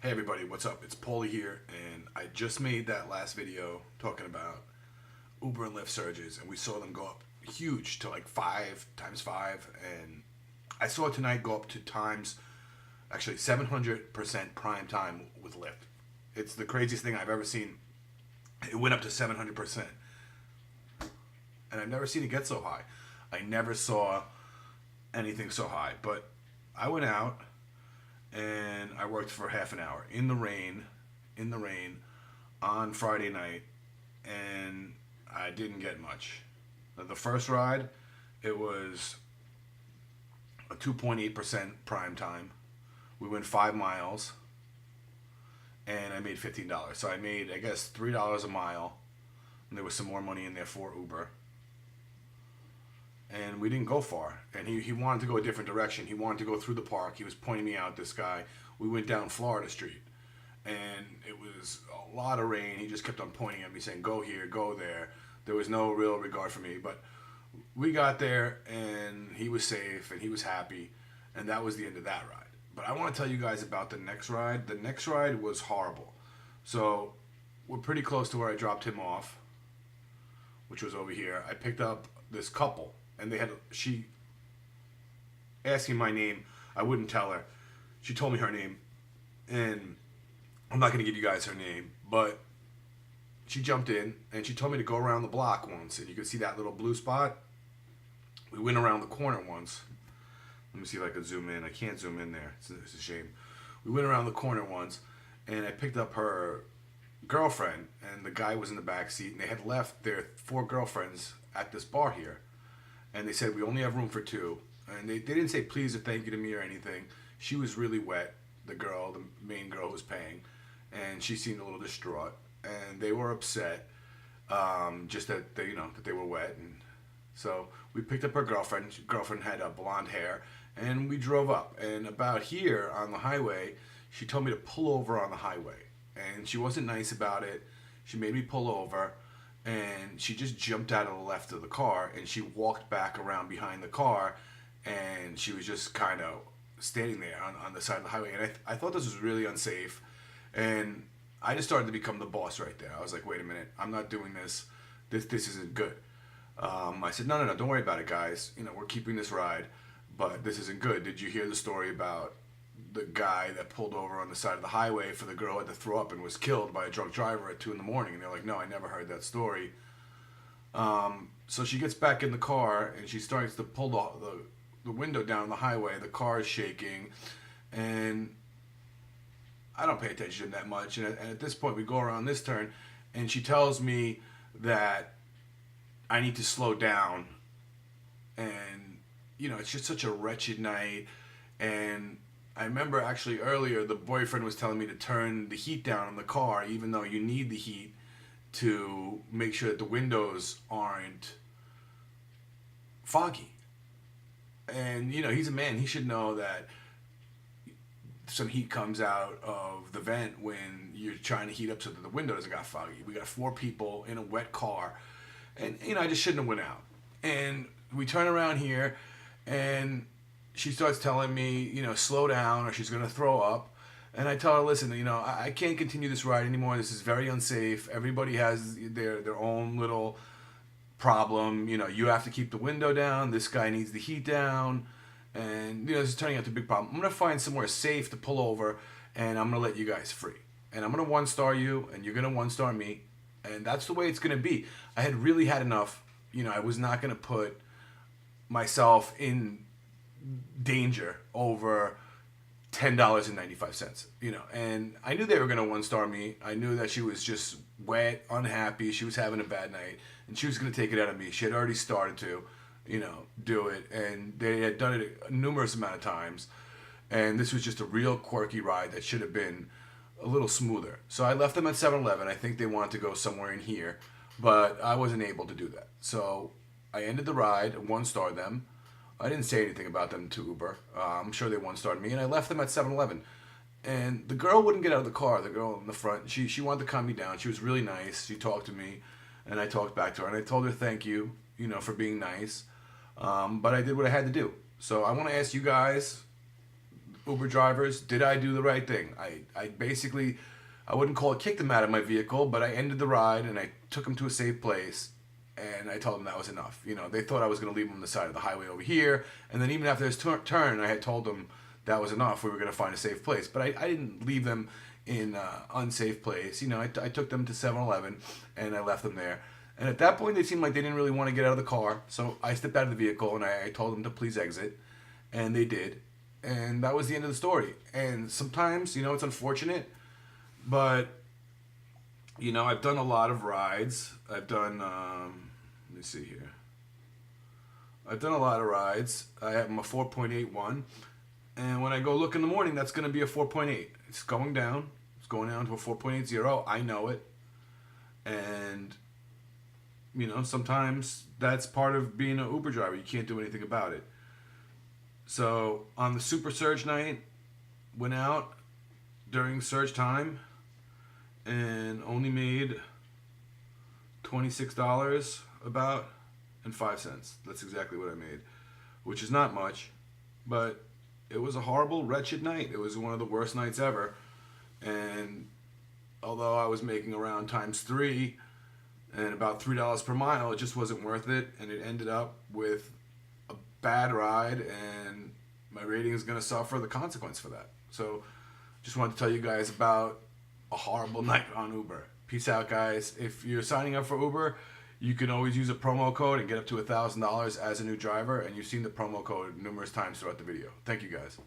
Hey everybody, what's up? It's Paulie here, and I just made that last video talking about Uber and Lyft surges, and we saw them go up huge to like 5 times 5, and I saw it tonight go up to times, actually 700% prime time with Lyft. It's the craziest thing I've ever seen. It went up to 700%, and I've never seen it get so high. I never saw anything so high, but I went out and I worked for half an hour in the rain on Friday night, and I didn't get much. The first ride, it was a 2.8% prime time. We went 5 miles, and I made $15. So I made, I guess, $3 a mile, and there was some more money in there for Uber. And we didn't go far. And he wanted to go a different direction. He wanted to go through the park. He was pointing me out, this guy. We went down Florida Street, and it was a lot of rain. He just kept on pointing at me, saying, go here, go there. There was no real regard for me. But we got there, and he was safe, and he was happy, and that was the end of that ride. But I want to tell you guys about the next ride. The next ride was horrible. So we're pretty close to where I dropped him off, which was over here. I picked up this couple, and she asked me my name. I wouldn't tell her. She told me her name, and I'm not going to give you guys her name, but she jumped in, and she told me to go around the block once, and you can see that little blue spot. We went around the corner once. Let me see if I can zoom in. I can't zoom in there. It's a shame. We went around the corner once, and I picked up her girlfriend, and the guy was in the back seat, and they had left their 4 girlfriends at this bar here. And they said, we only have room for 2. And they didn't say please or thank you to me or anything. She was really wet, the main girl who was paying. And she seemed a little distraught. And they were upset, just that they were wet. And so we picked up her girlfriend. Her girlfriend had blonde hair. And we drove up. And about here on the highway, she told me to pull over on the highway. And she wasn't nice about it. She made me pull over. And she just jumped out of the left of the car, and she walked back around behind the car, and she was just kind of standing there on the side of the highway. And I thought this was really unsafe, and I just started to become the boss right there. I was like, wait a minute, I'm not doing this. This isn't good. I said, no, don't worry about it, guys. We're keeping this ride, but this isn't good. Did you hear the story about the guy that pulled over on the side of the highway for the girl who had to throw up and was killed by a drunk driver at 2 in the morning? And they're like, no, I never heard that story. So she gets back in the car, and she starts to pull the window down the highway. The car is shaking, and I don't pay attention that much. And at this point, we go around this turn, and she tells me that I need to slow down. And, it's just such a wretched night. And I remember actually earlier the boyfriend was telling me to turn the heat down in the car, even though you need the heat to make sure that the windows aren't foggy. And, he's a man. He should know that some heat comes out of the vent when you're trying to heat up so that the window doesn't get foggy. We got 4 people in a wet car. And, I just shouldn't have went out. And we turn around here, and she starts telling me, slow down or she's going to throw up. And I tell her, listen, I can't continue this ride anymore. This is very unsafe. Everybody has their own little problem. You have to keep the window down. This guy needs the heat down. And, this is turning out to be a big problem. I'm going to find somewhere safe to pull over, and I'm going to let you guys free. And I'm going to 1-star you, and you're going to 1-star me. And that's the way it's going to be. I had really had enough. I was not going to put myself in danger over $10.95. And I knew they were going to 1-star me. I knew that she was just wet, unhappy. She was having a bad night, and she was going to take it out of me. She had already started to, do it, and they had done it a numerous amount of times. And this was just a real quirky ride that should have been a little smoother. So I left them at 7-Eleven. I think they wanted to go somewhere in here, but I wasn't able to do that. So I ended the ride, 1-starred them. I didn't say anything about them to Uber. I'm sure they 1-starred me, and I left them at 7-Eleven. And the girl wouldn't get out of the car, the girl in the front. She wanted to calm me down. She was really nice. She talked to me, and I talked back to her. And I told her thank you, for being nice. But I did what I had to do. So I want to ask you guys, Uber drivers, did I do the right thing? I basically, I wouldn't call it kick them out of my vehicle, but I ended the ride and I took them to a safe place. And I told them that was enough. You know, they thought I was going to leave them on the side of the highway over here. And then even after this turn, I had told them that was enough. We were going to find a safe place. But I didn't leave them in an unsafe place. You know, I took them to 7-Eleven and I left them there. And at that point, they seemed like they didn't really want to get out of the car. So I stepped out of the vehicle and I told them to please exit. And they did. And that was the end of the story. And sometimes, you know, it's unfortunate. But, you know, I've done a lot of rides. I've done... let me see here. I've done a lot of rides. I have a 4.81, and when I go look in the morning, that's going to be a 4.8. It's going down. It's going down to a 4.80. I know it, and you know sometimes that's part of being an Uber driver. You can't do anything about it. So on the Super Surge night, went out during surge time, and only made $26 about and 5 cents. That's exactly what I made, which is not much, but it was a horrible, wretched night. It was one of the worst nights ever. And although I was making around times 3 and about $3 per mile, it just wasn't worth it. And it ended up with a bad ride, and my rating is going to suffer the consequence for that. So just wanted to tell you guys about a horrible night on Uber. Peace out, guys. If you're signing up for Uber, you can always use a promo code and get up to $1,000 as a new driver, and you've seen the promo code numerous times throughout the video. Thank you, guys.